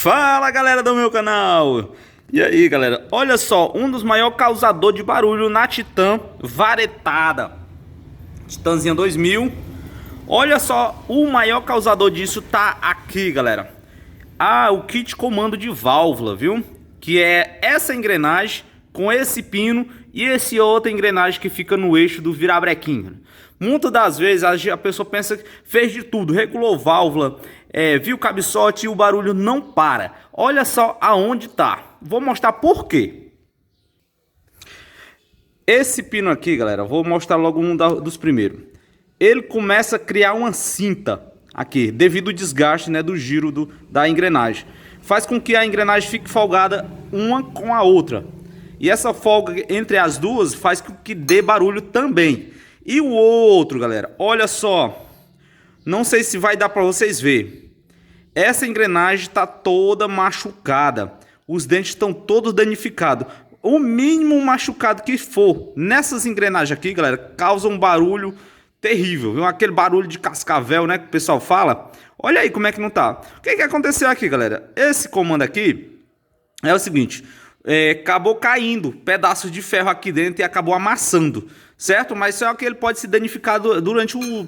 Fala galera do meu canal! E aí galera, olha só, um dos maiores causadores de barulho na Titan varetada, Titanzinha 2000. Olha só, o maior causador disso tá aqui galera. O kit comando de válvula, viu? Que é essa engrenagem com esse pino e esse outra engrenagem que fica no eixo do virabrequim. Muitas das vezes a pessoa pensa que fez de tudo, regulou válvula, viu o cabeçote e o barulho não para. Olha só aonde tá. Vou mostrar por quê. Esse pino aqui, galera, vou mostrar logo dos primeiros. Ele começa a criar uma cinta aqui, devido ao desgaste, né, do giro da engrenagem. Faz com que a engrenagem fique folgada uma com a outra. E essa folga entre as duas faz com que dê barulho também. E o outro, galera, olha só. Não sei se vai dar para vocês verem. Essa engrenagem está toda machucada. Os dentes estão todos danificados. O mínimo machucado que for nessas engrenagens aqui, galera, causa um barulho terrível, viu? Aquele barulho de cascavel, né, que o pessoal fala. Olha aí como é que não tá. O que aconteceu aqui, galera? Esse comando aqui é o seguinte. Acabou caindo pedaços de ferro aqui dentro e acabou amassando, certo? Mas só que ele pode se danificar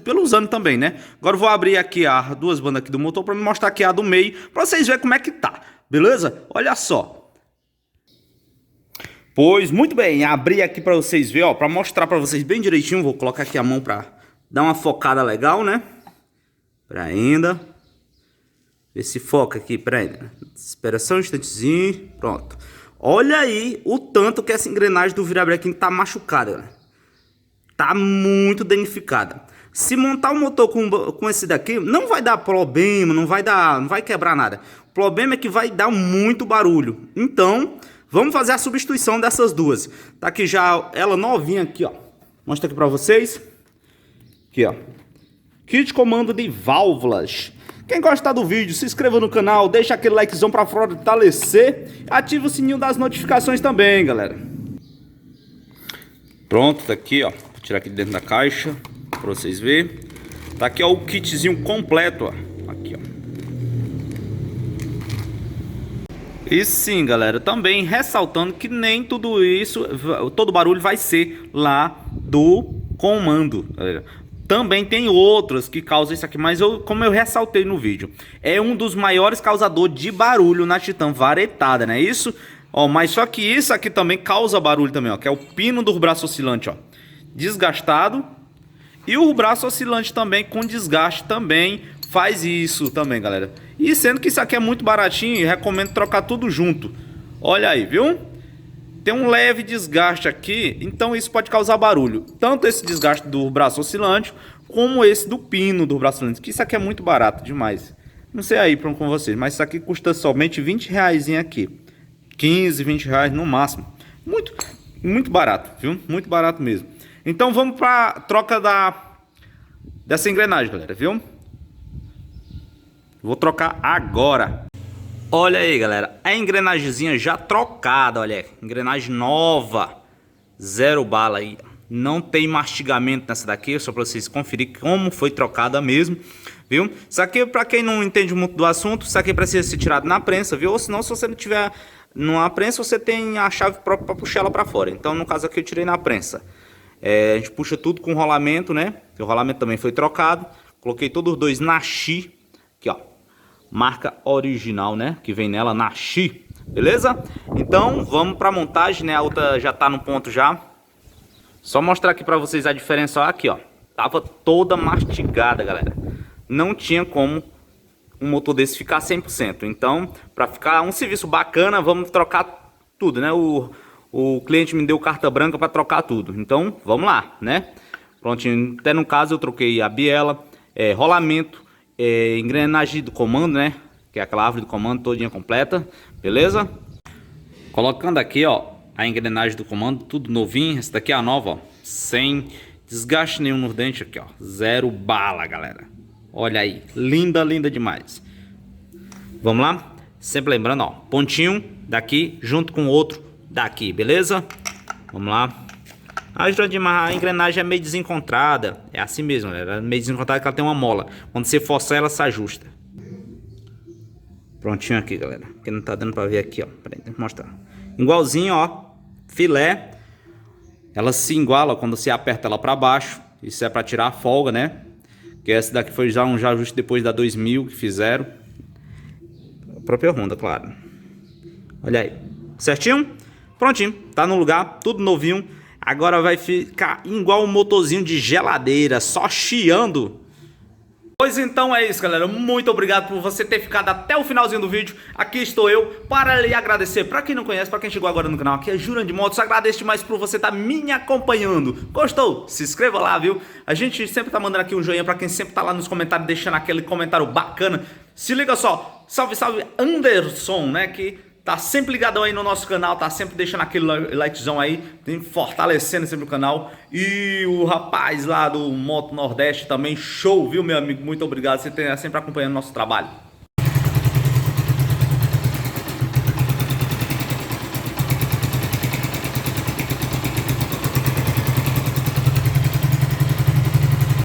pelos anos também, né? Agora eu vou abrir aqui as duas bandas aqui do motor para me mostrar aqui a do meio, para vocês verem como é que tá, beleza? Olha só. Pois muito bem, abri aqui para vocês verem, ó, para mostrar para vocês bem direitinho. Vou colocar aqui a mão para dar uma focada legal, né? Para ainda ver se foca aqui, para ainda. Espera só um instantezinho, pronto. Olha aí o tanto que essa engrenagem do virabrequim tá machucada, galera. Tá muito danificada. Se montar o motor com esse daqui, não vai dar problema, não vai quebrar nada. O problema é que vai dar muito barulho. Então, vamos fazer a substituição dessas duas. Tá aqui já ela novinha aqui, ó. Mostra aqui pra vocês. Aqui, ó. Kit comando de válvulas. Quem gostar do vídeo, se inscreva no canal, deixa aquele likezão pra fortalecer, ativa o sininho das notificações também, galera. Pronto, tá aqui, ó. Vou tirar aqui dentro da caixa pra vocês verem. Tá aqui, ó, o kitzinho completo, ó. Aqui, ó. E sim, galera, também ressaltando que nem tudo isso, todo barulho vai ser lá do comando, galera. Também tem outras que causam isso aqui, mas como eu ressaltei no vídeo, é um dos maiores causadores de barulho na Titan varetada, não é isso? Ó, mas só que isso aqui também causa barulho também, ó, que é o pino do braço oscilante, ó, desgastado. E o braço oscilante também com desgaste também faz isso também, galera. E sendo que isso aqui é muito baratinho, recomendo trocar tudo junto. Olha aí, viu? Tem um leve desgaste aqui, então isso pode causar barulho. Tanto esse desgaste do braço oscilante, como esse do pino do braço oscilante. Que isso aqui é muito barato demais. Não sei aí com vocês, mas isso aqui custa somente 20 reais aqui. 15, 20 reais no máximo. Muito barato, viu? Muito barato mesmo. Então vamos para troca dessa engrenagem, galera, viu? Vou trocar agora. Olha aí, galera, a engrenagemzinha já trocada, olha aí, engrenagem nova, 0 bala aí, não tem mastigamento nessa daqui, só para vocês conferir como foi trocada mesmo, viu? Isso aqui, para quem não entende muito do assunto, isso aqui precisa ser tirado na prensa, viu? Ou senão, se você não tiver numa prensa, você tem a chave própria para puxar ela para fora. Então, no caso aqui, eu tirei na prensa. A gente puxa tudo com rolamento, né? O rolamento também foi trocado, coloquei todos os dois na Xi, aqui ó. Marca original, né? Que vem nela na Xi, beleza? Então vamos para montagem, né? A outra já tá no ponto já. Só mostrar aqui para vocês a diferença, ó, aqui, ó. Tava toda mastigada, galera. Não tinha como um motor desse ficar 100%. Então, para ficar um serviço bacana, vamos trocar tudo, né? O cliente me deu carta branca para trocar tudo. Então, vamos lá, né? Prontinho. Até no caso eu troquei a biela, rolamento, engrenagem do comando, né, que é aquela árvore do comando todinha completa, beleza? Colocando aqui, ó, a engrenagem do comando, tudo novinho. Essa daqui é a nova, ó, sem desgaste nenhum nos dentes aqui, ó, 0 bala, galera. Olha aí, linda, linda demais. Vamos lá? Sempre lembrando, ó, pontinho daqui junto com o outro daqui, beleza? Vamos lá. A engrenagem é meio desencontrada. É assim mesmo, ela é meio desencontrada, que ela tem uma mola. Quando você forçar, ela se ajusta. Prontinho aqui, galera. Porque não tá dando pra ver aqui, ó. Peraí, deixa eu mostrar. Igualzinho, ó. Filé. Ela se iguala quando você aperta ela pra baixo. Isso é pra tirar a folga, né? Que essa daqui foi já um ajuste depois da 2000 que fizeram. A própria Honda, claro. Olha aí. Certinho? Prontinho. Tá no lugar. Tudo novinho. Agora vai ficar igual um motorzinho de geladeira. Só chiando. Pois então é isso, galera. Muito obrigado por você ter ficado até o finalzinho do vídeo. Aqui estou eu para lhe agradecer. Para quem não conhece, para quem chegou agora no canal, aqui é Jurandir Motos. Agradeço demais por você estar me acompanhando. Gostou? Se inscreva lá, viu? A gente sempre tá mandando aqui um joinha para quem sempre tá lá nos comentários, deixando aquele comentário bacana. Se liga só. Salve, salve Anderson, né? Que tá sempre ligadão aí no nosso canal, tá sempre deixando aquele likezão aí, fortalecendo sempre o canal. E o rapaz lá do Moto Nordeste também, show, viu, meu amigo? Muito obrigado, você tá sempre acompanhando nosso trabalho.